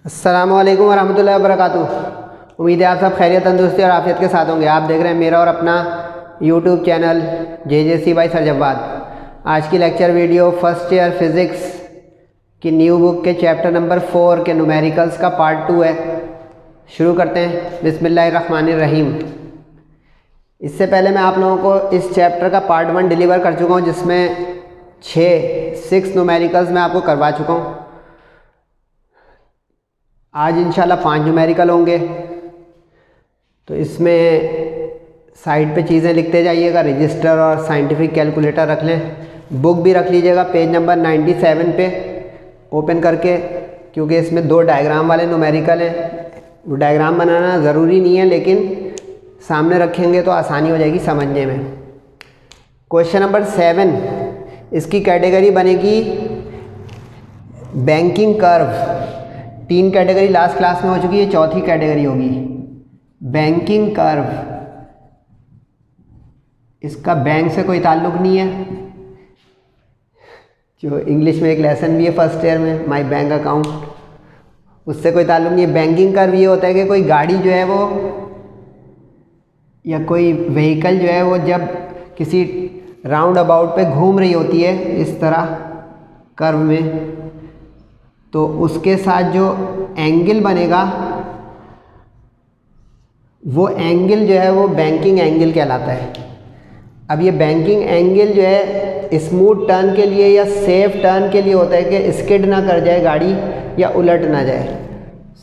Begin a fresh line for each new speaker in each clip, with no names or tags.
अस्सलामुअलैकुम वरहमतुल्लाहि वबरकातुहू। उम्मीद है आप सब खैरियत, तंदुरुस्ती और आफियत के साथ होंगे। आप देख रहे हैं मेरा और अपना YouTube channel JJC by sir Jawwad. आज की lecture video first year physics की न्यू बुक के चैप्टर नंबर 4 के न्यूमेरिकल्स का पार्ट 2 है। शुरू करते हैं। बिस्मिल्लाहिर्रहमानिर्रहीम। इससे पहले मैं आप लोगों को इस चैप्टर का पार्ट 1 डिलीवर कर चुका हूँ, जिसमें 6 न्यूमेरिकल्स मैं आपको करवा चुका हूँ। आज इंशाल्लाह 5 न्यूमेरिकल होंगे। तो इसमें साइड पे चीज़ें लिखते जाइएगा। रजिस्टर और साइंटिफिक कैलकुलेटर रख लें। बुक भी रख लीजिएगा पेज नंबर 97 पे ओपन करके, क्योंकि इसमें 2 डायग्राम वाले न्यूमेरिकल हैं। वो डायग्राम बनाना ज़रूरी नहीं है, लेकिन सामने रखेंगे तो आसानी हो जाएगी समझने में। क्वेश्चन नंबर 7, इसकी कैटेगरी बनेगी banking curve. 3 category last class में हो चुकी है, चौथी कैटेगरी होगी बैंकिंग कर्व। इसका बैंक से कोई ताल्लुक नहीं है। जो इंग्लिश में एक लेसन भी है फर्स्ट ईयर में, माय बैंक अकाउंट, उससे कोई ताल्लुक नहीं है। बैंकिंग कर्व ये होता है कि कोई गाड़ी जो है वो या कोई व्हीकल जो है वो जब किसी राउंड अबाउट पे घूम रही होती है इस तरह कर्व में, तो उसके साथ जो एंगल बनेगा वो एंगल जो है वो बैंकिंग एंगल कहलाता है। अब ये बैंकिंग एंगल जो है स्मूथ टर्न के लिए या सेफ टर्न के लिए होता है कि स्किड ना कर जाए गाड़ी या उलट ना जाए।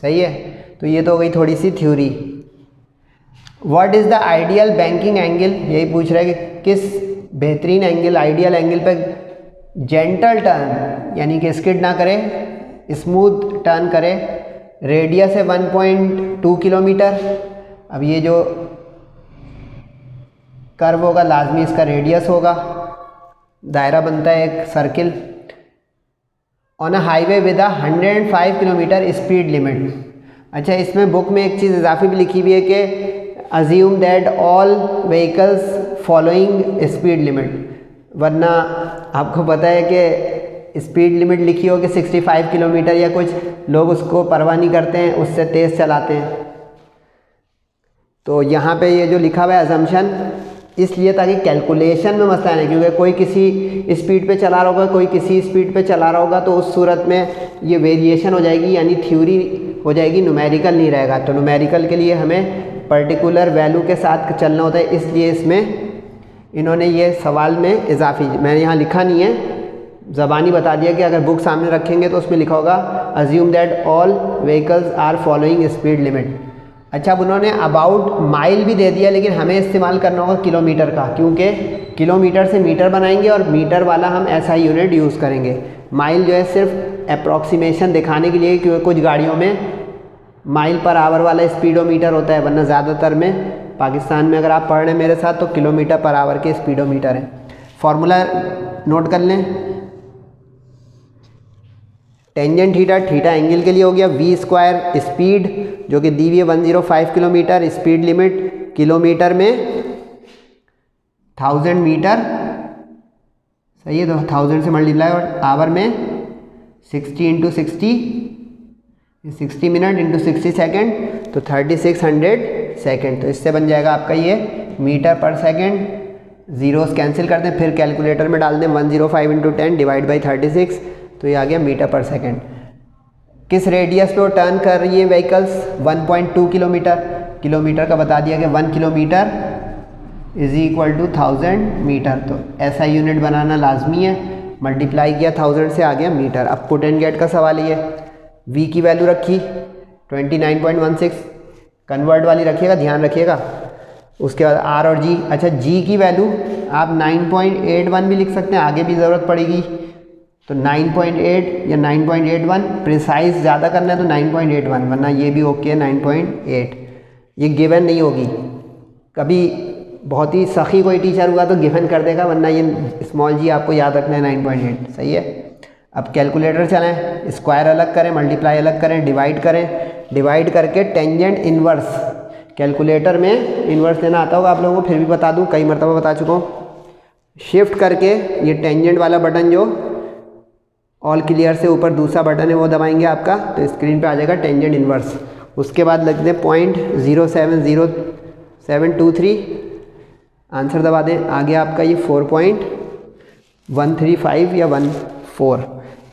सही है। तो ये तो हो गई थोड़ी सी theory. What is the ideal banking angle, यही पूछ रहा है कि किस बेहतरीन एंगल, आइडियल एंगल पे जेंटल टर्न यानी कि स्किड ना करे, स्मूथ टर्न करे, रेडियस है 1.2 किलोमीटर। अब ये जो कर्व होगा लाजमी इसका रेडियस होगा। दायरा बनता है एक circle. On a highway with 105 kilometre speed limit. अच्छा, इसमें बुक में एक चीज़ इजाफी भी लिखी हुई है कि assume that all vehicles following speed limit, वरना आपको पता है कि स्पीड लिमिट लिखी हो कि 65 किलोमीटर या कुछ लोग उसको परवाह नहीं करते हैं, उससे तेज़ चलाते हैं। तो यहाँ पे ये जो लिखा हुआ है अजम्पशन, इसलिए ताकि कैलकुलेशन में मसला नहीं, क्योंकि कोई किसी स्पीड पे चला रहा होगा, कोई किसी स्पीड पे चला रहा होगा, तो उस सूरत में ये वेरिएशन हो जाएगी, यानी थ्योरी हो जाएगी, न्यूमेरिकल नहीं रहेगा। तो न्यूमेरिकल के लिए हमें पर्टिकुलर वैल्यू के साथ चलना होता है, इसलिए इसमें इन्होंने ये सवाल में इजाफी, मैंने यहाँ लिखा नहीं है, ज़बानी बता दिया कि अगर बुक सामने रखेंगे तो उसमें लिखा होगा assume that all vehicles are following speed limit. अच्छा, अब उन्होंने अबाउट माइल भी दे दिया, लेकिन हमें इस्तेमाल करना होगा किलोमीटर का, क्योंकि किलोमीटर से मीटर बनाएंगे और मीटर वाला हम ऐसा यूनिट यूज़ करेंगे। माइल जो है सिर्फ अप्रॉक्सीमेशन दिखाने के लिए, क्योंकि कुछ गाड़ियों में माइल पर आवर वाला स्पीडोमीटर होता है, वरना ज़्यादातर में पाकिस्तान में अगर आप पढ़ रहे हैं मेरे साथ तो किलोमीटर पर आवर के स्पीडोमीटर हैं। फार्मूला नोट कर लें। टेंजेंट थीटा, थीटा एंगल के लिए हो गया, v स्क्वायर स्पीड जो कि दी हुई है 105 किलोमीटर, स्पीड लिमिट किलोमीटर में 1000 मीटर, सही है, तो 1000 से मल्टीप्लाई, और आवर में 60 इंटू 60 मिनट इंटू 60 सेकेंड, तो 3600 सेकेंड। तो इससे बन जाएगा आपका ये मीटर पर सेकेंड। ज़ीरोस कैंसिल कर दें, फिर कैलकुलेटर में डाल दें 105 इंटू 10 डिवाइड बाई 36, तो ये आ गया मीटर पर सेकेंड। किस रेडियस पे वो टर्न कर रही है व्हीकल्स? 1.2 किलोमीटर। किलोमीटर का बता दिया कि 1 kilometre is equal to 1000 metre, तो ऐसा यूनिट बनाना लाजमी है। मल्टीप्लाई किया 1000 से, आ गया मीटर। अब पुट एंड गेट का सवाल ये, v की वैल्यू रखी 29.16, कन्वर्ट वाली रखिएगा, ध्यान रखिएगा। उसके बाद r और g। अच्छा, g की वैल्यू आप 9.81 भी लिख सकते हैं, आगे भी ज़रूरत पड़ेगी, तो 9.8 या 9.81, प्रिसाइज ज़्यादा करना है तो 9.81, वरना ये भी ओके है 9.8। ये गिवन नहीं होगी, कभी बहुत ही सखी कोई टीचर हुआ तो गिवन कर देगा, वरना ये स्मॉल जी आपको याद रखना है 9.8। सही है। अब कैलकुलेटर चलाएं, स्क्वायर अलग करें, मल्टीप्लाई अलग करें, डिवाइड करें, डिवाइड करके टेंजेंट इन्वर्स, कैलकुलेटर में इन्वर्स लेना आता होगा आप लोगों को, फिर भी बता दूं, कई मरतबा बता चुका हूँ। शिफ्ट करके ये टेंजेंट वाला बटन जो ऑल क्लियर से ऊपर दूसरा बटन है वो दबाएंगे आपका, तो स्क्रीन पे आ जाएगा टेंजेंट इन्वर्स। उसके बाद लिख दें 0.00723, आंसर दबा दें। आगे आपका ये 4.135 या 14,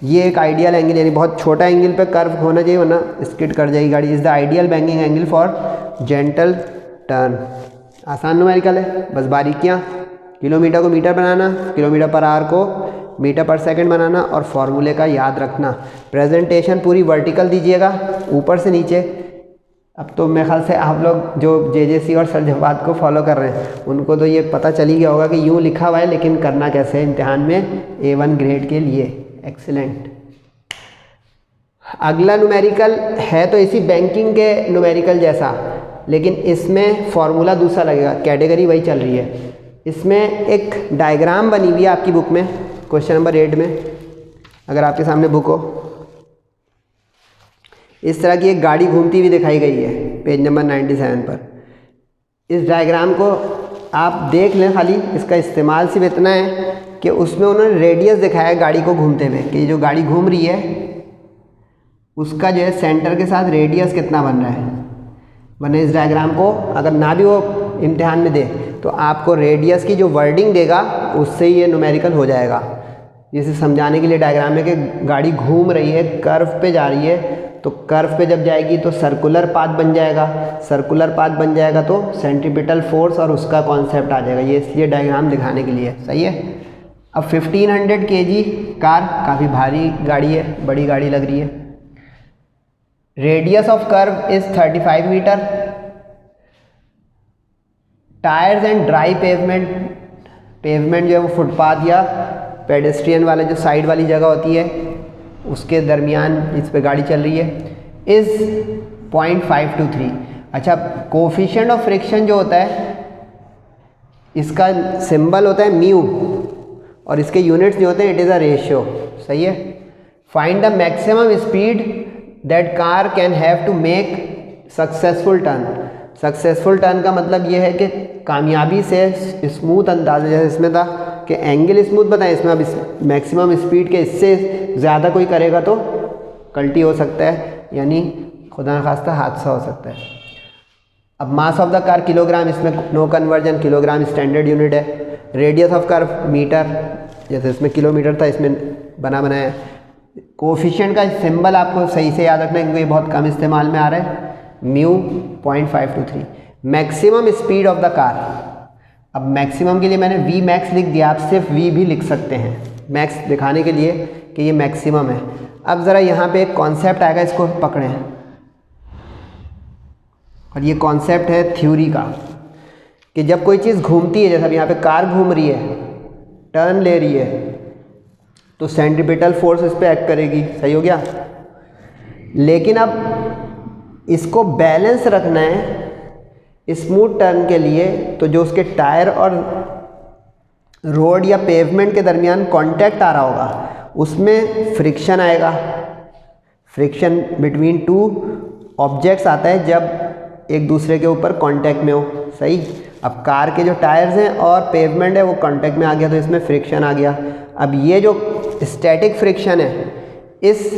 ये एक आइडियल एंगल, यानी बहुत छोटा एंगल पे कर्व होना चाहिए वरना स्किड कर जाएगी गाड़ी। Is the ideal banking angle for gentle turn. आसान न्यूमेरिकल है, बस बारीकियाँ, किलोमीटर को मीटर बनाना, किलोमीटर पर आवर को मीटर पर सेकंड बनाना और फॉर्मूले का याद रखना। प्रेजेंटेशन पूरी वर्टिकल दीजिएगा, ऊपर से नीचे। अब तो मेरे ख्याल से आप लोग जो जेजेसी और सरजवाद को फॉलो कर रहे हैं उनको तो ये पता चल ही गया होगा कि यूँ लिखा हुआ है, लेकिन करना कैसे है इम्तिहान में A1 ग्रेड के लिए। एक्सीलेंट। अगला न्यूमेरिकल है तो इसी बैंकिंग के न्यूमेरिकल जैसा, लेकिन इसमें फॉर्मूला दूसरा लगेगा, कैटेगरी वही चल रही है। इसमें एक डायग्राम बनी हुई है आपकी बुक में, क्वेश्चन नंबर 8 में, अगर आपके सामने बुक हो। इस तरह की एक गाड़ी घूमती हुई दिखाई गई है पेज नंबर 97 पर। इस डायग्राम को आप देख लें, खाली इसका इस्तेमाल सिर्फ इतना है कि उसमें उन्होंने रेडियस दिखाया है गाड़ी को घूमते हुए, कि जो गाड़ी घूम रही है उसका जो है सेंटर के साथ रेडियस कितना बन रहा है। वरना इस डायग्राम को अगर ना भी वो इम्तिहान में दे तो आपको रेडियस की जो वर्डिंग देगा उससे ही ये न्यूमेरिकल हो जाएगा। जिसे समझाने के लिए डायग्राम है कि गाड़ी घूम रही है, कर्व पे जा रही है, तो कर्व पे जब जाएगी तो सर्कुलर पाथ बन जाएगा, सर्कुलर पाथ बन जाएगा तो सेंट्रीपिटल फोर्स और उसका कॉन्सेप्ट आ जाएगा। ये इसलिए डायग्राम दिखाने के लिए, सही है। अब 1500 kg कार, काफ़ी भारी गाड़ी है, बड़ी गाड़ी लग रही है। Radius of curve is 35 metre. Tyres and dry pavement, pavement जो है वो फुटपाथ या पेडेस्ट्रियन वाला जो साइड वाली जगह होती है उसके दरमियान इस पे गाड़ी चल रही है, इज़ 0.523। अच्छा, कोफिशिएंट ऑफ फ्रिक्शन जो होता है इसका सिंबल होता है म्यू और इसके यूनिट्स जो होते हैं इट इज़ अ रेशियो, सही है। Find the maximum speed that car can have to make successful turn. Successful turn का मतलब ये है कि कामयाबी से स्मूथ अंदाज, जैसे इसमें था कि एंगल स्मूथ बताएं, इसमें अब मैक्सिमम स्पीड के इससे ज़्यादा कोई करेगा तो कल्टी हो सकता है, यानी खुदा न खास्ता हादसा हो सकता है। अब mass of the car kilogram, इसमें no conversion, kilogram standard unit है। रेडियस ऑफ कर्व मीटर, जैसे इसमें किलोमीटर था इसमें बना बनाया। कोफिशिएंट का सिंबल आपको सही से याद रखना है क्योंकि ये बहुत कम इस्तेमाल में आ रहा है, mu 0.523। Maximum speed of the car, अब मैक्सिमम के लिए मैंने वी मैक्स लिख दिया, आप सिर्फ वी भी लिख सकते हैं मैक्स दिखाने के लिए कि ये मैक्सिमम है। अब ज़रा यहाँ पे एक कॉन्सेप्ट आएगा, इसको पकड़ें, और ये कॉन्सेप्ट है थ्योरी का, कि जब कोई चीज़ घूमती है, जैसे अब यहाँ पे कार घूम रही है, टर्न ले रही है, तो सेंट्रीपिटल फोर्स इस पर एक्ट करेगी, सही हो गया। लेकिन अब इसको बैलेंस रखना है स्मूथ टर्न के लिए, तो जो उसके टायर और रोड या पेवमेंट के दरमियान कांटेक्ट आ रहा होगा उसमें फ्रिक्शन आएगा। फ्रिक्शन बिटवीन टू ऑब्जेक्ट्स आता है जब एक दूसरे के ऊपर कांटेक्ट में हो, सही। अब कार के जो टायर्स हैं और पेवमेंट है वो कांटेक्ट में आ गया तो इसमें फ्रिक्शन आ गया। अब ये जो स्टैटिक फ्रिक्शन है, इस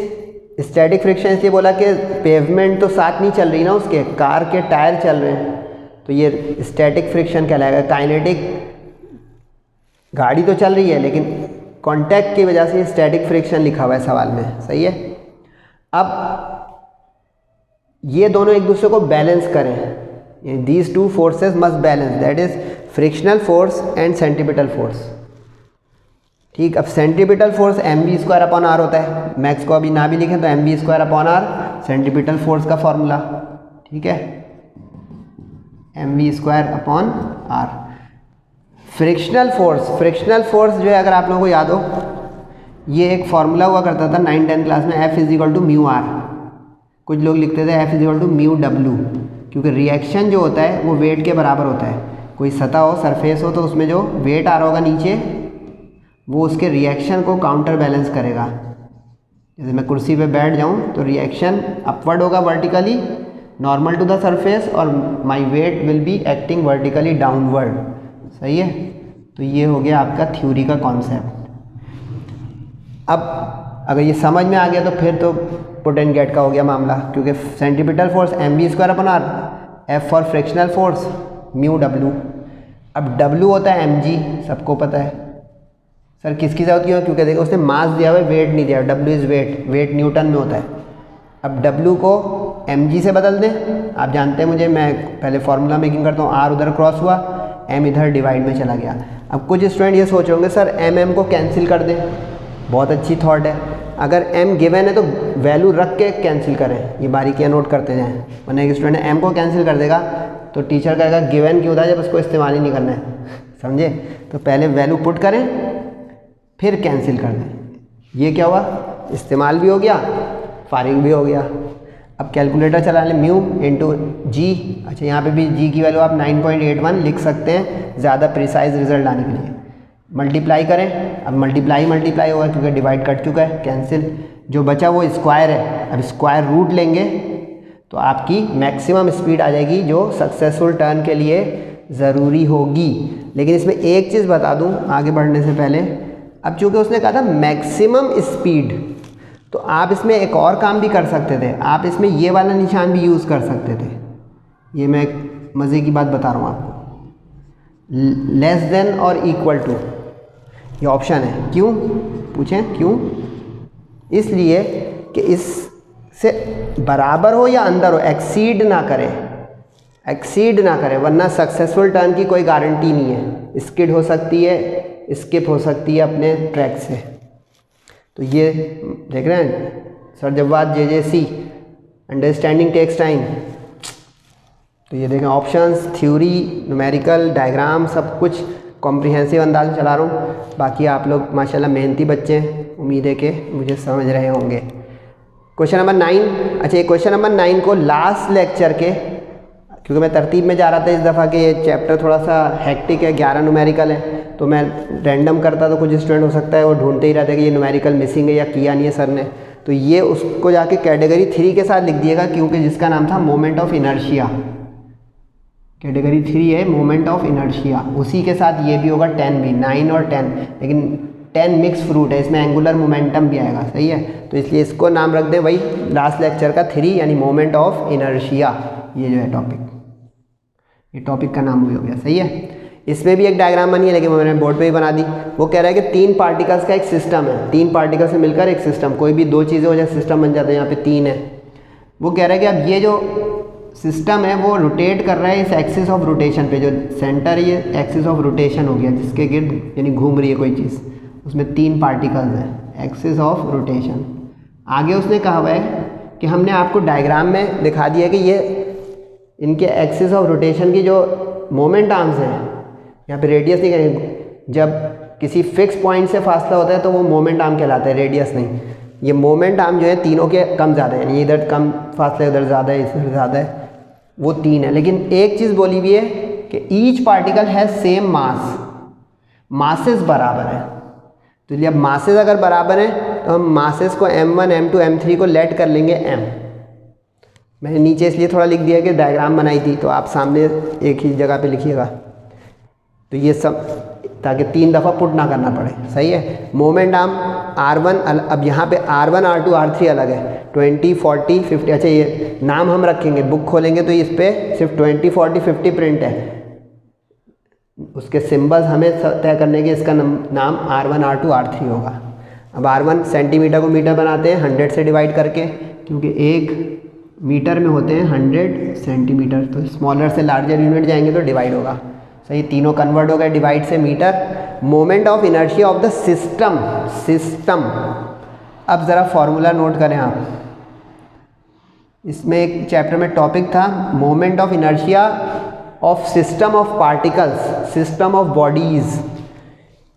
स्टैटिक फ्रिक्शन इसलिए बोला कि पेवमेंट तो साथ नहीं चल रही ना, उसके कार के टायर चल रहे हैं, तो ये स्टैटिक फ्रिक्शन कहलाएगा। काइनेटिक गाड़ी तो चल रही है लेकिन कांटेक्ट की वजह से स्टैटिक फ्रिक्शन लिखा हुआ है सवाल में, सही है। अब ये दोनों एक दूसरे को बैलेंस करें, these two forces must balance, that is frictional force and centripetal force. ठीक, अब centripetal force mv² upon r होता है, मैक्स को अभी ना भी लिखें तो mv² upon r centripetal force का फॉर्मूला, ठीक है, mv² upon r। Frictional force, frictional force जो है अगर आप लोगों को याद हो, ये एक फॉर्मूला हुआ करता था 9-10 क्लास में, F इज म्यू r, कुछ लोग लिखते थे F इज म्यू w, क्योंकि रिएक्शन जो होता है वो वेट के बराबर होता है। कोई सतह हो, सरफेस हो, तो उसमें जो वेट आ रहा होगा नीचे वो उसके रिएक्शन को काउंटर बैलेंस करेगा। जैसे मैं कुर्सी पे बैठ जाऊं तो रिएक्शन अपवर्ड होगा vertically normal to the surface, और my weight will be acting vertically downward, सही है। तो ये हो गया आपका थ्योरी का कॉन्सेप्ट। अब अगर ये समझ में आ गया तो फिर तो पुट एंड गेट का हो गया मामला, क्योंकि centripetal force mv²/r, F for frictional force mu W। अब W होता है mg, सबको पता है। सर किसकी ज़रूरत क्यों? क्योंकि देखो उसने मास दिया हुआ है, वेट नहीं दिया। W is weight, weight newton में होता है। अब W को mg से बदल दें। आप जानते हैं मुझे, मैं पहले फार्मूला मेकिंग करता हूँ। R उधर क्रॉस हुआ, m इधर डिवाइड में चला गया। अब कुछ स्टूडेंट ये सोच होंगे सर m को कैंसिल कर दें। बहुत अच्छी थॉट है। अगर m गिवन है तो वैल्यू रख के कैंसिल करें, ये बारीकियाँ नोट करते जाएँ, वरना एक स्टूडेंट m को कैंसिल कर देगा तो टीचर कहेगा गिवन क्यों था जब उसको इस्तेमाल ही नहीं करना है, समझे? तो पहले वैल्यू पुट करें फिर कैंसिल कर दें। ये क्या हुआ? इस्तेमाल भी हो गया, फारिग भी हो गया। अब कैलकुलेटर चला लें, म्यू इंटू जी। अच्छा यहाँ पे भी जी की वैल्यू आप 9.81 लिख सकते हैं ज़्यादा प्रिसाइज रिजल्ट आने के लिए। मल्टीप्लाई करें, अब मल्टीप्लाई होगा क्योंकि डिवाइड कट चुका है, कैंसिल। जो बचा वो स्क्वायर है, अब स्क्वायर रूट लेंगे तो आपकी मैक्सिमम स्पीड आ जाएगी जो सक्सेसफुल टर्न के लिए ज़रूरी होगी। लेकिन इसमें एक चीज़ बता दूं आगे बढ़ने से पहले, अब चूँकि उसने कहा था मैक्सिमम स्पीड, तो आप इसमें एक और काम भी कर सकते थे। आप इसमें ये वाला निशान भी यूज़ कर सकते थे। ये मैं एक मज़े की बात बता रहा हूँ आपको, लेस देन और इक्वल टू, ये ऑप्शन है। क्यों? पूछें क्यों? इसलिए कि इससे बराबर हो या अंदर हो, एक्सीड ना करे, वरना सक्सेसफुल टर्न की कोई गारंटी नहीं है। स्किड हो सकती है, स्किप हो सकती है अपने ट्रैक से। तो ये देख रहे हैं सर जवाब JJC, अंडरस्टैंडिंग टेक्स टाइम। तो ये देखें ऑप्शंस, थ्योरी, न्यूमेरिकल, डायग्राम, सब कुछ कॉम्प्रिहेंसिव अंदाज में चला रहा हूँ। बाकी आप लोग माशाल्लाह मेहनती बच्चे हैं, उम्मीद है कि मुझे समझ रहे होंगे। Question number 9। अच्छा ये क्वेश्चन नंबर 9 को लास्ट लेक्चर के, क्योंकि मैं तरतीब में जा रहा था इस दफ़ा कि ये चैप्टर थोड़ा सा हेक्टिक है, 11 न्यूमेरिकल है, तो मैं रैंडम करता तो कुछ स्टूडेंट हो सकता है वो ढूंढते ही रहते कि ये न्यूमेरिकल मिसिंग है या किया नहीं है सर ने। तो ये उसको जाके कैटेगरी 3 के साथ लिख दिएगा, क्योंकि जिसका नाम था मोमेंट ऑफ इनर्शिया। कैटेगरी 3 है मोमेंट ऑफ इनर्शिया, उसी के साथ ये भी होगा 10 भी, 9 और 10। लेकिन 10 मिक्स फ्रूट है, इसमें एंगुलर मोमेंटम भी आएगा, सही है। तो इसलिए इसको नाम रख दें वही लास्ट लेक्चर का 3, यानी मोमेंट ऑफ इनर्शिया। ये जो है टॉपिक, ये टॉपिक का नाम भी हो गया, सही है। इसमें भी एक डायग्राम बनी है, लेकिन वो मैंने बोर्ड पे ही बना दी। वो कह रहा है कि 3 पार्टिकल्स का एक सिस्टम है, 3 पार्टिकल से मिलकर एक सिस्टम, कोई भी 2 चीज़ें हो जाए सिस्टम बन जाता है, यहाँ पे 3 है। वो कह रहा है कि अब ये जो सिस्टम है वो रोटेट कर रहा है इस एक्सिस ऑफ रोटेशन पे, जो सेंटर है ये एक्सिस ऑफ रोटेशन हो गया, जिसके गिर्द यानी घूम रही है कोई चीज़, उसमें 3 पार्टिकल्स हैं, एक्सिस ऑफ रोटेशन। आगे उसने कहा हुआ है कि हमने आपको डायग्राम में दिखा दिया कि ये इनके एक्सिस ऑफ रोटेशन की जो मोमेंट आर्म्स हैं, यहाँ पे रेडियस नहीं कहेंगे, जब किसी फिक्स पॉइंट से फासला होता है तो वो मोमेंट आर्म कहलाता है, रेडियस नहीं। ये मोमेंट आर्म जो है तीनों के कम ज़्यादा है, यानी इधर कम फासला, इधर ज़्यादा है, इधर ज़्यादा है, वो 3 है। लेकिन एक चीज़ बोली हुई है कि each particle has same mass, masses बराबर है। तो इसलिए अब मासेस अगर बराबर हैं तो हम मासेस को m1, m2, m3 को लेट कर लेंगे m। मैंने नीचे इसलिए थोड़ा लिख दिया कि डायग्राम बनाई थी, तो आप सामने एक ही जगह पे लिखिएगा, तो ये सब ताकि 3 दफ़ा पुट ना करना पड़े, सही है। मोमेंट आर्म R1, अब यहाँ पे R1, R2, R3 अलग है, 20, 40, 50। अच्छा ये नाम हम रखेंगे, बुक खोलेंगे तो इस पर सिर्फ 20, 40, 50 प्रिंट है, उसके सिंबल्स हमें तय करने के, इसका नाम R1, R2, R3 होगा। अब R1 सेंटीमीटर को मीटर बनाते हैं 100 से डिवाइड करके, क्योंकि 1 मीटर में होते हैं 100 सेंटीमीटर, तो स्मॉलर से लार्जर यूनिट जाएंगे तो डिवाइड होगा, सही। तीनों कन्वर्ट हो गए डिवाइड से metre. Moment of inertia of the system. अब ज़रा फॉर्मूला नोट करें आप, इसमें एक चैप्टर में टॉपिक था moment of inertia of system of particles, system of bodies.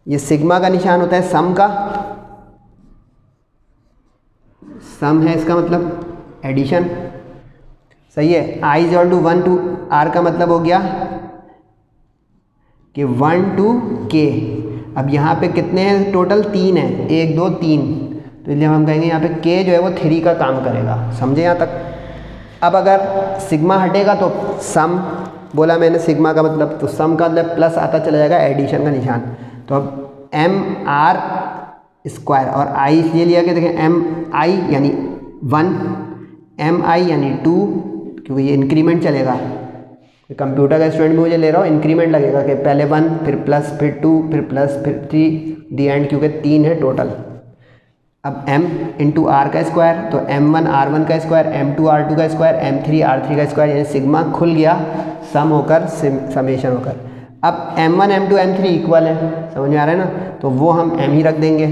ये सिग्मा का निशान होता है सम का, सम है इसका मतलब एडिशन, सही है। I equal to 1 to R का मतलब हो गया कि 1 to K। अब यहाँ पे कितने हैं टोटल? 3 है, 1, 2, 3, तो इसलिए हम कहेंगे यहाँ पे K जो है वो 3 का काम करेगा, समझे यहाँ तक। अब अगर सिग्मा हटेगा तो सम, बोला मैंने सिग्मा का मतलब, तो सम का मतलब प्लस आता चला जाएगा, एडिशन का निशान। तो अब M R स्क्वायर, और आई इसलिए लिया कि देखें एम आई यानी 1, एम आई यानी 2, क्योंकि ये इंक्रीमेंट चलेगा। कंप्यूटर का स्टूडेंट भी मुझे ले रहा हो, इंक्रीमेंट लगेगा कि पहले 1 फिर प्लस फिर 2 फिर प्लस फिर 3 दी एंड, क्योंकि 3 है टोटल। अब m इंटू आर का स्क्वायर, तो m1 r1 का स्क्वायर, m2 r2 का स्क्वायर, m3 r3 का स्क्वायर, यानी सिग्मा खुल गया सम होकर समेशन होकर। अब m1 m2 m3 इक्वल है, समझ में आ रहा है ना, तो वो हम m ही रख देंगे,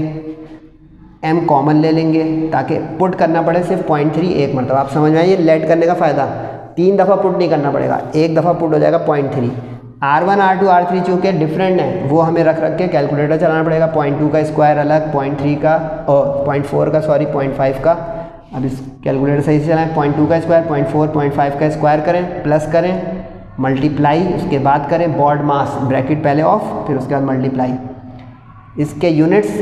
m कॉमन ले लेंगे ताकि पुट करना पड़े सिर्फ 0.3 एक मरतबा। आप समझ में आइए लेट करने का फ़ायदा, 3 दफ़ा पुट नहीं करना पड़ेगा, एक दफ़ा पुट हो जाएगा 0.3। R1 R2 R3 चूँकि डिफरेंट है वो हमें रख के कैलकुलेटर चलाना पड़ेगा, 0.2 का स्क्वायर अलग, 0.3 का और 0.4 का, सॉरी 0.5 का। अब इस कैलकुलेटर सही से चलाएं, 0.2 का स्क्वायर, 0.4, 0.5 का स्क्वायर करें, प्लस करें, मल्टीप्लाई, उसके बाद करें बॉड मास, ब्रैकेट पहले ऑफ, फिर उसके बाद मल्टीप्लाई। इसके यूनिट्स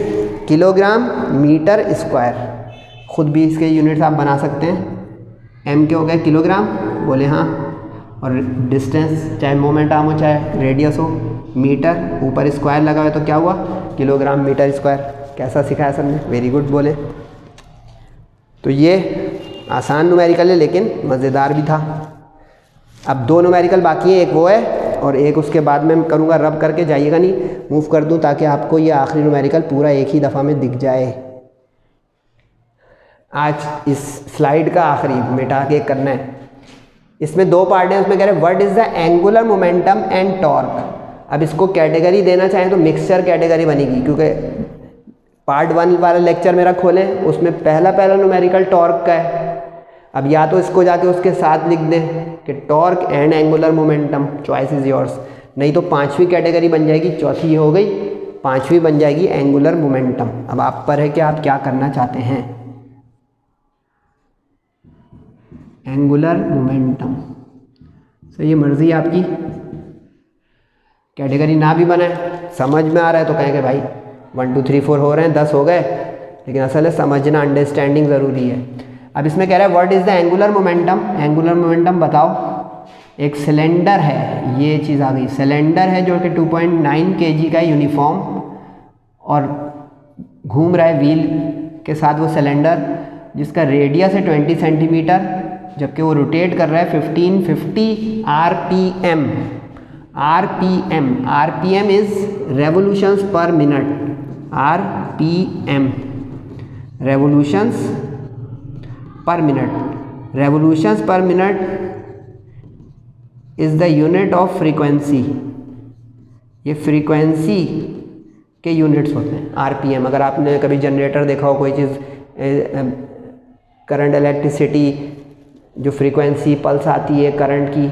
किलोग्राम मीटर स्क्वायर, खुद भी इसके यूनिट्स आप बना सकते हैं। m के हो गए किलोग्राम, बोले हाँ, और डिस्टेंस चाहे मोमेंट आर्म हो चाहे रेडियस हो, मीटर, ऊपर स्क्वायर लगा हुआ है तो क्या हुआ किलोग्राम मीटर स्क्वायर। कैसा सिखाया सर ने, वेरी गुड बोले। तो ये आसान न्यूमेरिकल है लेकिन मज़ेदार भी था। अब 2 न्यूमेरिकल बाकी है, एक वो है और एक उसके बाद में करूँगा, रब करके जाइएगा नहीं, मूव कर दूँ ताकि आपको ये आखिरी न्यूमेरिकल पूरा एक ही दफ़ा में दिख जाए। आज इस स्लाइड का आखिरी मिटा के करना है। इसमें 2 पार्ट हैं, उसमें कह रहे हैं what is the angular momentum and torque. अब इसको कैटेगरी देना चाहें तो मिक्सचर कैटेगरी बनेगी, क्योंकि पार्ट 1 वाला लेक्चर मेरा खोलें, उसमें पहला न्यूमेरिकल टॉर्क का है। अब या तो इसको जाके उसके साथ लिख दें कि torque and angular momentum, choice is yours, नहीं तो 5वीं कैटेगरी बन जाएगी, चौथी ये हो गई, 5वीं बन जाएगी एंगुलर मोमेंटम। अब आप पर है कि आप क्या करना चाहते हैं। एंगुलर मोमेंटम, सही है, मर्जी आपकी। कैटेगरी ना भी बनाए, समझ में आ रहा है तो कहेंगे भाई 1 2 3 4 हो रहे हैं, 10 हो गए, लेकिन असल है समझना, अंडरस्टैंडिंग ज़रूरी है। अब इसमें कह रहा है what is the angular momentum. Angular momentum बताओ। एक सिलेंडर है, ये चीज़ आ गई, सिलेंडर है जो कि 2.9 kg का यूनिफॉर्म और घूम रहा है व्हील के साथ वो सिलेंडर, जिसका रेडियस है 20 सेंटीमीटर, जबकि वो रोटेट कर रहा है 1550 RPM। RPM इज़ रेवोल्यूशंस पर मिनट, RPM रेवोल्यूशंस पर मिनट। रेवोल्यूशंस पर minute is the unit of frequency, ये फ्रीक्वेंसी के यूनिट्स होते हैं RPM। अगर आपने कभी जनरेटर देखा हो, कोई चीज़ करंट इलेक्ट्रिसिटी जो फ्रीक्वेंसी पल्स आती है करंट की,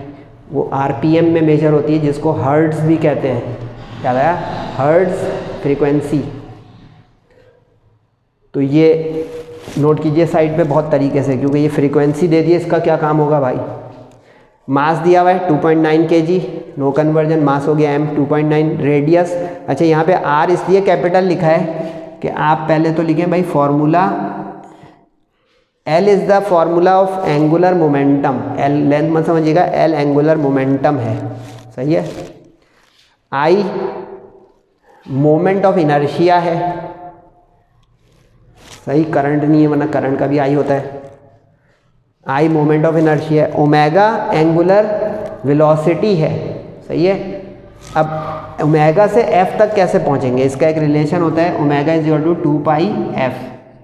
वो RPM में मेजर होती है, जिसको हर्ट्ज़ भी कहते हैं। क्या आया, हर्ट्ज़ फ्रीक्वेंसी। तो ये नोट कीजिए साइड पे बहुत तरीके से, क्योंकि ये फ्रीक्वेंसी दे दी है, इसका क्या काम होगा भाई। मास दिया हुआ है 2.9 kg, नो कन्वर्जन, मास हो गया m 2.9, रेडियस। अच्छा यहाँ पे r इसलिए कैपिटल लिखा है कि आप पहले तो लिखें भाई formula, L is the formula of angular momentum, L length मत समझिएगा, L एंगुलर मोमेंटम है, सही है। I मोमेंट ऑफ इनर्शिया है, सही, करंट नहीं है वरना करंट का भी I होता है। I मोमेंट ऑफ इनर्शिया है। ओमेगा एंगुलर वेलोसिटी है, सही है। अब ओमेगा से F तक कैसे पहुंचेंगे, इसका एक रिलेशन होता है, omega is equal to 2πf।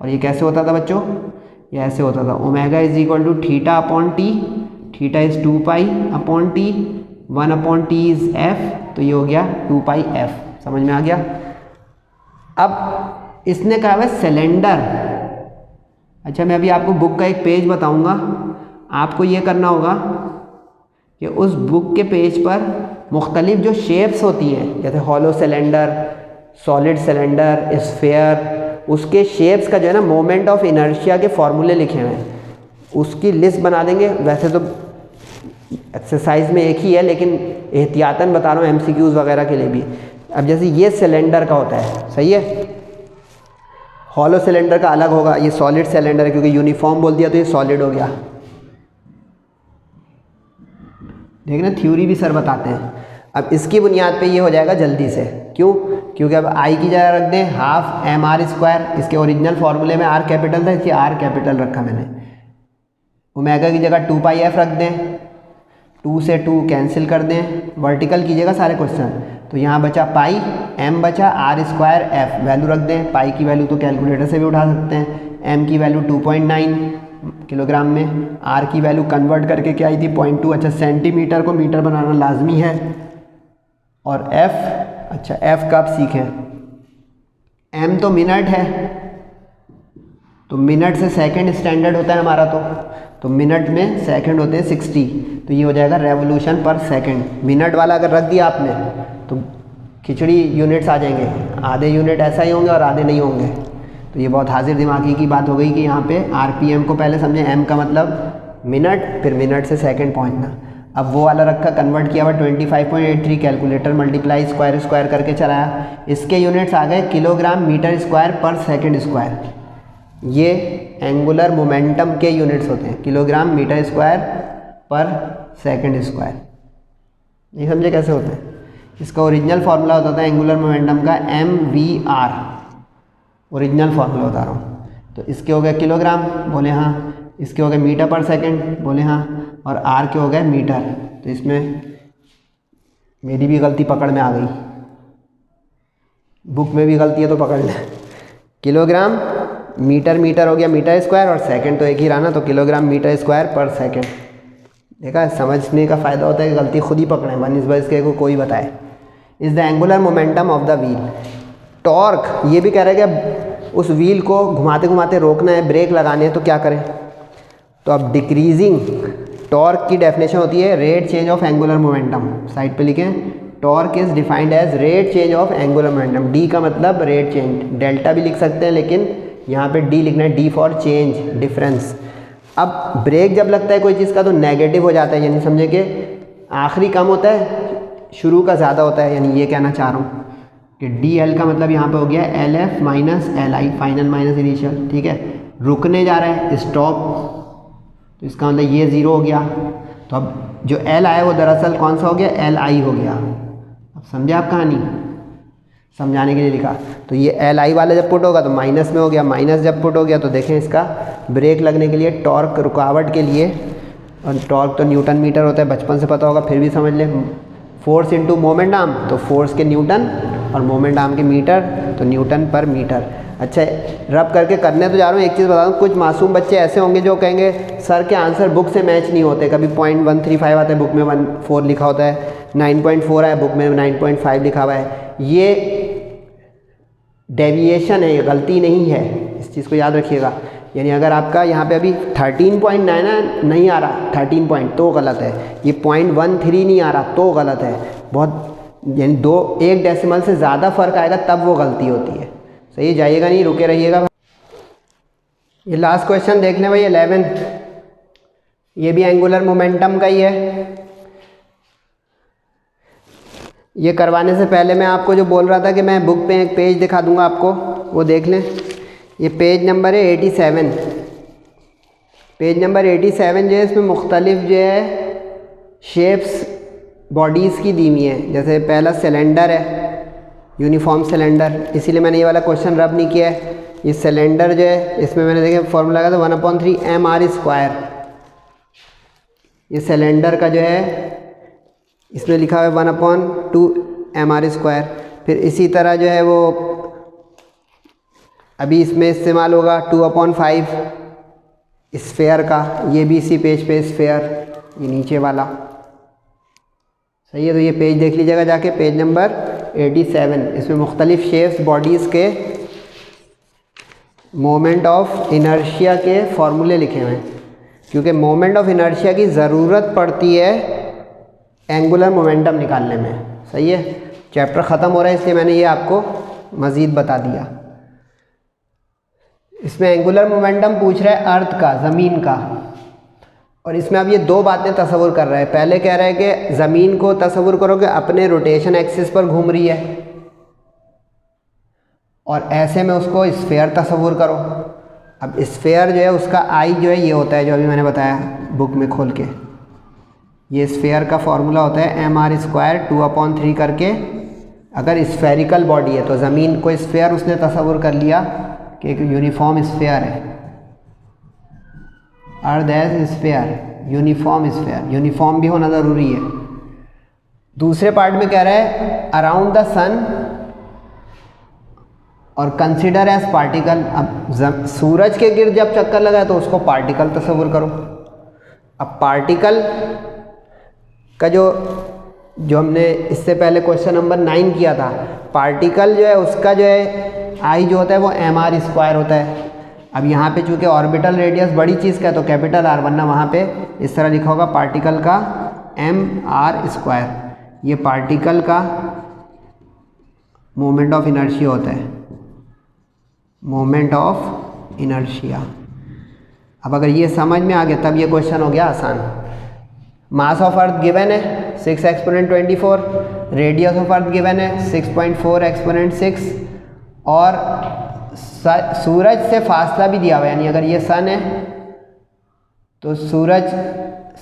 और ये कैसे होता था बच्चों, ये ऐसे होता था, omega is equal to theta upon T, theta is 2π upon T, 1 upon T is f, तो ये हो गया 2πf। समझ में आ गया। अब इसने कहा है सिलेंडर। अच्छा मैं अभी आपको बुक का एक पेज बताऊंगा, आपको ये करना होगा कि उस बुक के पेज पर मुख्तलिफ जो शेप्स होती हैं, जैसे hollow cylinder, solid cylinder, sphere, उसके शेप्स का जो है ना मोमेंट ऑफ इनर्शिया के फॉर्मूले लिखे हुए हैं, उसकी लिस्ट बना देंगे। वैसे तो एक्सरसाइज में एक ही है, लेकिन एहतियातन बता रहा हूँ MCQs वगैरह के लिए भी। अब जैसे ये सिलेंडर का होता है, सही है, हॉलो सिलेंडर का अलग होगा, ये सॉलिड सिलेंडर है, क्योंकि यूनिफॉर्म बोल दिया तो ये सॉलिड हो गया। देखना थ्योरी भी सर बताते हैं। अब इसकी बुनियाद पे ये हो जाएगा जल्दी से, क्यों, क्योंकि अब आई की जगह रख दें हाफ एम आर स्क्वायर, इसके ओरिजिनल फार्मूले में आर कैपिटल था, इसकी आर कैपिटल रखा मैंने। ओमेगा की जगह 2 पाई एफ रख दें, 2 से 2 कैंसिल कर दें, वर्टिकल कीजिएगा सारे क्वेश्चन। तो यहाँ बचा पाई, एम बचा, आर स्क्वायर एफ वैल्यू रख दें। पाई की वैल्यू तो कैलकुलेटर से भी उठा सकते हैं, एम की वैल्यू 2.9 किलोग्राम में, आर की वैल्यू कन्वर्ट करके क्या आई थी 0.2। अच्छा सेंटीमीटर को मीटर बनाना लाजमी है। और एफ, अच्छा एफ कब सीखें, एम तो मिनट है, तो मिनट से सेकंड स्टैंडर्ड होता है हमारा, तो मिनट में सेकंड होते हैं 60, तो ये हो जाएगा रेवोल्यूशन पर सेकंड। मिनट वाला अगर रख दिया आपने तो खिचड़ी यूनिट्स आ जाएंगे, आधे यूनिट ऐसा ही होंगे और आधे नहीं होंगे। तो ये बहुत हाजिर दिमागी की बात हो गई कि यहाँ पे आरपीएम को पहले समझें, एम का मतलब मिनट, फिर मिनट से सेकंड पहुँचना। अब वो वाला रखा, कन्वर्ट किया हुआ 25.83, कैलकुलेटर मल्टीप्लाई स्क्वायर स्क्वायर करके चलाया, इसके यूनिट्स आ गए किलोग्राम मीटर स्क्वायर पर सेकेंड स्क्वायर। ये एंगुलर मोमेंटम के यूनिट्स होते हैं, किलोग्राम मीटर स्क्वायर पर सेकंड स्क्वायर। ये समझे कैसे होते हैं। इसका ओरिजिनल फार्मूला होता था एंगुलर मोमेंटम का MVR, ओरिजिनल फार्मूला बता रहा हूँ। तो इसके हो गए किलोग्राम, बोले हाँ, इसके हो गए मीटर पर सेकंड, बोले हाँ, और आर के हो गए मीटर। तो इसमें मेरी भी गलती पकड़ में आ गई, बुक में भी गलती है तो पकड़ लें। किलोग्राम मीटर, मीटर हो गया मीटर स्क्वायर, और सेकंड तो एक ही रहा ना, तो किलोग्राम मीटर स्क्वायर पर सेकंड। देखा, समझने का फ़ायदा होता है कि गलती खुद ही पकड़ें, बनिस्बत के को कोई बताए। Is the angular momentum of the wheel. Torque, ये भी कह रहे हैं कि उस व्हील को घुमाते घुमाते रोकना है, ब्रेक लगाने हैं, तो क्या करें। तो अब डिक्रीजिंग टॉर्क की डेफिनेशन होती है rate change of angular momentum. Side पे लिखें, torque is defined as rate change of angular momentum. D का मतलब रेट चेंज, डेल्टा भी लिख सकते हैं, लेकिन यहाँ पे डी लिखना है, डी फॉर चेंज, डिफरेंस। अब ब्रेक जब लगता है कोई चीज़ का तो नेगेटिव हो जाता है, यानी समझे कि आखिरी कम होता है, शुरू का ज़्यादा होता है। यानी ये कहना चाह रहा हूँ कि डी एल का मतलब यहाँ पे हो गया LF minus LI, final minus initial, ठीक है। रुकने जा रहा है, स्टॉप, तो इसका मतलब ये ज़ीरो हो गया। तो अब जो L आया वो दरअसल कौन सा हो गया, LI हो गया। अब समझे आप कहानी, समझाने के लिए लिखा। तो ये LI वाला जब पुट होगा तो माइनस में हो गया, माइनस जब पुट हो गया तो देखें इसका ब्रेक लगने के लिए टॉर्क, रुकावट के लिए, और टॉर्क तो न्यूटन मीटर होता है, बचपन से पता होगा, फिर भी समझ लें। फोर्स इनटू मोमेंट आर्म, तो फोर्स के न्यूटन, और मोमेंट आर्म के मीटर, तो न्यूटन पर मीटर। अच्छा, रब करके करने तो जा रहा हूँ। एक चीज़ बता दूँ, कुछ मासूम बच्चे ऐसे होंगे जो कहेंगे सर के आंसर बुक से मैच नहीं होते। कभी 0.135 आता है, बुक में 1.4 लिखा होता है, 9.4 है, बुक में 9.5 लिखा हुआ है। ये डेविएशन है, ये गलती नहीं है, इस चीज़ को याद रखिएगा। यानी अगर आपका यहाँ पे अभी 13.9 नहीं आ रहा, 13 पॉइंट, तो गलत है। ये 0.13 नहीं आ रहा तो गलत है। बहुत यानी 1 डेसिमल से ज़्यादा फ़र्क आएगा तब वो गलती होती है। सही, जाइएगा नहीं, रुके रहिएगा। ये लास्ट क्वेश्चन देख लें भाई, 11, ये भी एंगुलर मोमेंटम का ही है। ये करवाने से पहले मैं आपको जो बोल रहा था कि मैं बुक पे एक पेज दिखा दूंगा आपको, वो देख लें। ये पेज नंबर है 87, पेज नंबर 87 जो है, इसमें मुख्तलिफ जो है शेप्स बॉडीज़ की दी हुई हैं। जैसे पहला सिलेंडर है, यूनिफॉर्म सिलेंडर, इसीलिए मैंने ये वाला क्वेश्चन रब नहीं किया है। ये सिलेंडर जो है, इसमें मैंने देखे फॉर्मूला लगा था 1/3 mr स्क्वायर। ये सिलेंडर का जो है, इसमें लिखा हुआ है 1/2 mr स्क्वायर। फिर इसी तरह जो है वो अभी इसमें इस्तेमाल होगा 2/5 स्फेयर का, ये भी इसी पेज पे स्फेयर, ये नीचे वाला। सही है, तो ये पेज देख लीजिएगा जाके, पेज नंबर 87। इसमें मुख्तलिफ शेप्स बॉडीज़ के मोमेंट ऑफ इनर्शिया के फॉर्मूले लिखे हुए हैं, क्योंकि मोमेंट ऑफ इनर्शिया की ज़रूरत पड़ती है एंगुलर मोमेंटम निकालने में। सही है, चैप्टर ख़त्म हो रहा है इसलिए मैंने ये आपको मज़ीद बता दिया। इसमें एंगुलर मोमेंटम पूछ रहा है अर्थ का, ज़मीन का, और इसमें अब ये 2 बातें तसव्वुर कर रहा है। पहले कह रहा है कि ज़मीन को तसव्वुर करो कि अपने रोटेशन एक्सिस पर घूम रही है, और ऐसे में उसको स्फेयर तसव्वुर करो। अब स्फेयर जो है उसका आई जो है ये होता है, जो अभी मैंने बताया बुक में खोल के, ये स्फेयर का फॉर्मूला होता है mr स्क्वायर 2/3 करके अगर स्फेरिकल बॉडी है तो ज़मीन को स्फेयर उसने तस्वुर कर लिया कि एक यूनिफॉर्म स्फेयर है, earth as sphere, uniform sphere, uniform भी होना ज़रूरी है। दूसरे पार्ट में कह रहा है अराउंड द सन और कंसिडर एज पार्टिकल। अब सूरज के गिर्द जब चक्कर लगा तो उसको पार्टिकल तस्वुर करो। अब पार्टिकल का जो हमने इससे पहले क्वेश्चन नंबर 9 किया था, पार्टिकल जो है उसका जो है आई जो होता है वो mr² होता है। अब यहाँ पे चूँकि ऑर्बिटल रेडियस बड़ी चीज़ का है तो कैपिटल R, वरना वहाँ पे इस तरह लिखा होगा पार्टिकल का mr²। ये पार्टिकल का मोमेंट ऑफ इनर्शिया होता है, मोमेंट ऑफ इनर्शिया। अब अगर ये समझ में आ गया तब ये क्वेश्चन हो गया आसान। मास ऑफ अर्थ गिवन है 6 exponent 24, radius of earth given है 6.4 एक्सपोनेंट 6, और सूरज से फासला भी दिया हुआ है, यानी अगर ये सन है तो सूरज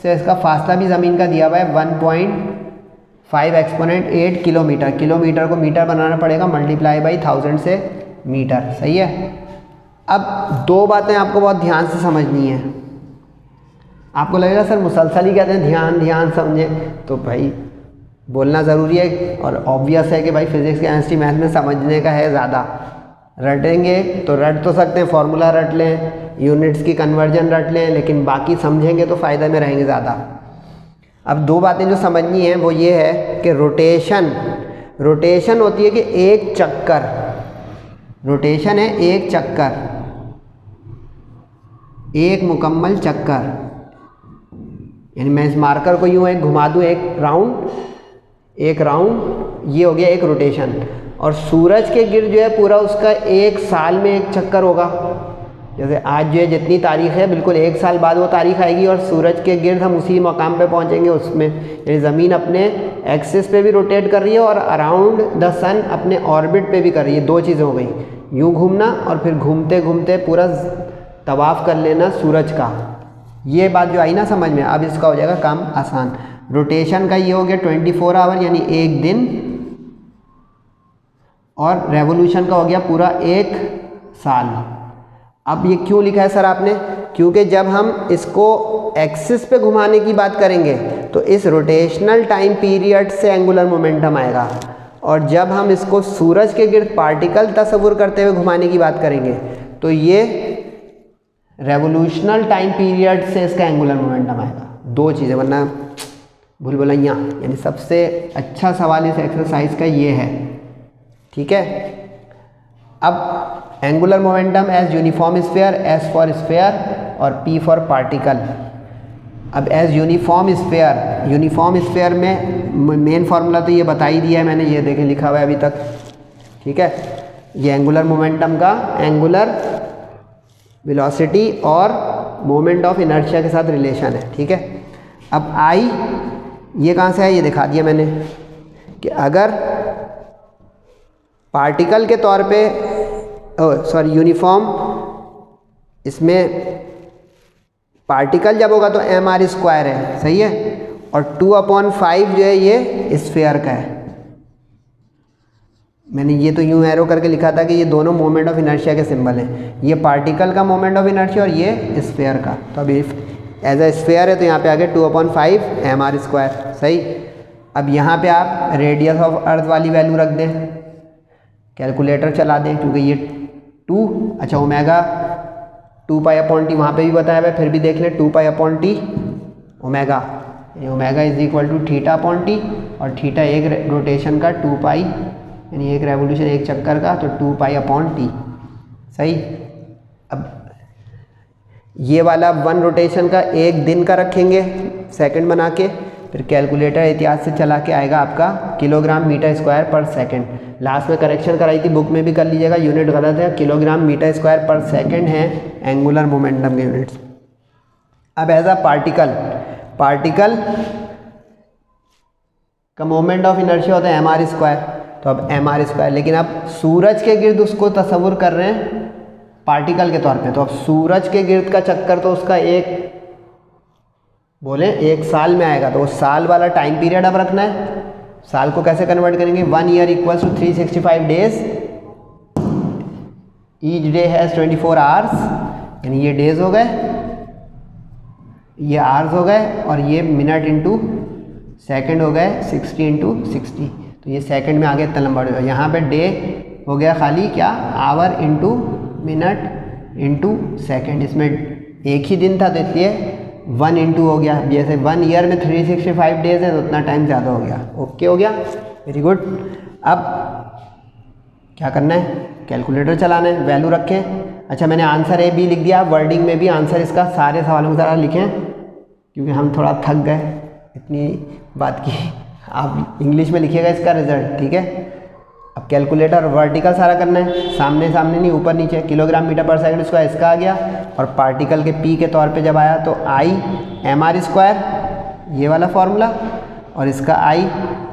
से इसका फासला भी ज़मीन का दिया हुआ है 1.5 एक्सपोनेंट 8 किलोमीटर। किलोमीटर को मीटर बनाना पड़ेगा, मल्टीप्लाई बाई 1000 से मीटर। सही है। अब दो बातें आपको बहुत ध्यान से समझनी है। आपको लगेगा सर मुसलसल ही कहते हैं ध्यान ध्यान समझे, तो भाई बोलना ज़रूरी है, और ऑब्वियस है कि भाई फिजिक्स केमिस्ट्री मैथ में समझने का है ज़्यादा। रटेंगे तो रट तो सकते हैं, फार्मूला रट लें, यूनिट्स की कन्वर्जन रट लें, लेकिन बाकी समझेंगे तो फ़ायदा में रहेंगे ज़्यादा। अब दो बातें जो समझनी है वो ये है कि रोटेशन होती है कि एक चक्कर, रोटेशन है एक चक्कर, एक मुकम्मल चक्कर, यानी मैं इस मार्कर को यूँ एक घुमा दूँ एक राउंड, ये हो गया एक रोटेशन। और सूरज के गिर्द जो है पूरा उसका एक साल में एक चक्कर होगा। जैसे आज जो है जितनी तारीख है बिल्कुल एक साल बाद वो तारीख आएगी और सूरज के गिर्द हम उसी मकाम पे पहुंचेंगे उसमें, यानी ज़मीन अपने एक्सिस पे भी रोटेट कर रही है और अराउंड द सन अपने ऑर्बिट पे भी कर रही है। दो चीज़ें हो गई, यूँ घूमना और फिर घूमते घूमते पूरा तवाफ़ कर लेना सूरज का। ये बात जो आई ना समझ में, अब इसका हो जाएगा काम आसान। रोटेशन का ये हो गया 24 आवर यानी एक दिन, और रेवोल्यूशन का हो गया पूरा एक साल। अब ये क्यों लिखा है सर आपने? क्योंकि जब हम इसको एक्सिस पे घुमाने की बात करेंगे तो इस रोटेशनल टाइम पीरियड से एंगुलर मोमेंटम आएगा, और जब हम इसको सूरज के गिर्द पार्टिकल तस्वुर करते हुए घुमाने की बात करेंगे तो ये रेवोल्यूशनल टाइम पीरियड से इसका एंगुलर मोमेंटम आएगा। दो चीज़ें, वरना भूलभुलैया। यानी सबसे अच्छा सवाल इस एक्सरसाइज का ये है, ठीक है। अब angular momentum as uniform sphere, S for sphere और पी फॉर पार्टिकल। अब एज यूनिफॉर्म स्फीयर में मेन फार्मूला तो ये बता ही दिया है मैंने, ये देखें लिखा हुआ है अभी तक, ठीक है। ये एंगुलर मोमेंटम का एंगुलर वेलोसिटी और मोमेंट ऑफ इनर्शिया के साथ रिलेशन है, ठीक है। अब आई ये कहाँ से है, ये दिखा दिया मैंने कि अगर पार्टिकल के तौर पे यूनिफॉर्म, इसमें पार्टिकल जब होगा तो mr² है, सही है, और 2/5 जो है ये स्फीयर का है। मैंने ये तो यूँ एरो करके लिखा था कि ये दोनों मोमेंट ऑफ इनर्शिया के सिंबल हैं, ये पार्टिकल का मोमेंट ऑफ इनर्शिया और ये स्फीयर का। तो अभी एज अ स्फीयर है तो यहाँ पे आ गया 2/5 mr², सही। अब यहाँ पे आप रेडियस ऑफ अर्थ वाली वैल्यू रख दें, कैलकुलेटर चला दें, क्योंकि ये 2, अच्छा ओमेगा 2π/t वहाँ पे भी बताया हुआ है, फिर भी देख लें 2π/t omega, omega is equal to θ/t, और थीटा एक रोटेशन का 2π, यानी एक रेवोल्यूशन एक चक्कर का, तो 2π/t, सही। अब ये वाला 1 रोटेशन का एक दिन का रखेंगे सेकंड बना के, फिर कैलकुलेटर एहतियात से चला के आएगा आपका किलोग्राम मीटर स्क्वायर पर सेकंड। लास्ट में करेक्शन कराई थी, बुक में भी कर लीजिएगा, यूनिट गलत है, किलोग्राम मीटर स्क्वायर पर सेकंड है एंगुलर मोमेंटम के यूनिट्स। अब एज अ पार्टिकल का मोमेंट ऑफ इनर्शिया होता है mr², तो अब mr², लेकिन अब सूरज के गिर्द उसको तस्वुर कर रहे हैं पार्टिकल के तौर पे, तो अब सूरज के गिर्द का चक्कर तो उसका एक साल में आएगा, तो उस साल वाला टाइम पीरियड अब रखना है। साल को कैसे कन्वर्ट करेंगे, 1 year equals to 365 days, each day has 24 hours, यानी ये डेज हो गए, ये आवर्स हो गए, और ये मिनट इंटू सेकंड हो गए, 60 इंटू 60, तो ये सेकंड में आगे इतना लंबा हो जाएगा। यहाँ पे डे हो गया खाली क्या, our into minute into second, इसमें एक ही दिन था तो इसलिए 1 इंटू हो गया। जैसे 1 ईयर में 365 डेज है तो उतना टाइम ज़्यादा हो गया। ओके हो गया, वेरी गुड। अब क्या करना है, कैलकुलेटर चलाना है, वैल्यू रखें। अच्छा मैंने आंसर ए बी लिख दिया, वर्डिंग में भी आंसर इसका सारे सवालों को ज़रा लिखें क्योंकि हम थोड़ा थक गए इतनी बात की। आप इंग्लिश में लिखिएगा इसका रिजल्ट, ठीक है। अब कैलकुलेटर वर्टिकल सारा करना है, सामने सामने नहीं, ऊपर नीचे। किलोग्राम मीटर पर सेकंड स्क्वायर इसका आ गया, और पार्टिकल के पी के तौर पे जब आया तो आई mr स्क्वायर, ये वाला फार्मूला, और इसका आई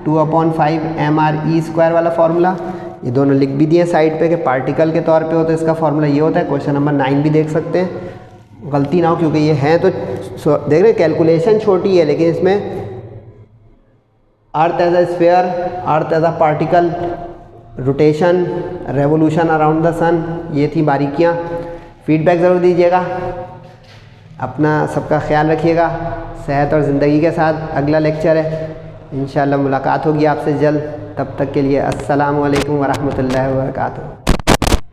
2/5 mre स्क्वायर वाला फार्मूला। ये दोनों लिख भी दिए साइड पे कि पार्टिकल के तौर पे हो तो इसका फार्मूला ये होता है। क्वेश्चन नंबर 9 भी देख सकते हैं, गलती ना हो क्योंकि ये हैं तो देख रहे कैलकुलेशन छोटी है लेकिन इसमें earth as a sphere, earth as a particle, rotation, revolution around the sun, ये थी बारीकियाँ। फीडबैक ज़रूर दीजिएगा, अपना सबका ख्याल रखिएगा सेहत और ज़िंदगी के साथ। अगला लेक्चर है, इंशाल्लाह मुलाकात होगी आपसे जल्द। तब तक के लिए अस्सलामु अलैकुम वरहमतुल्लाहि वबरकातुहू।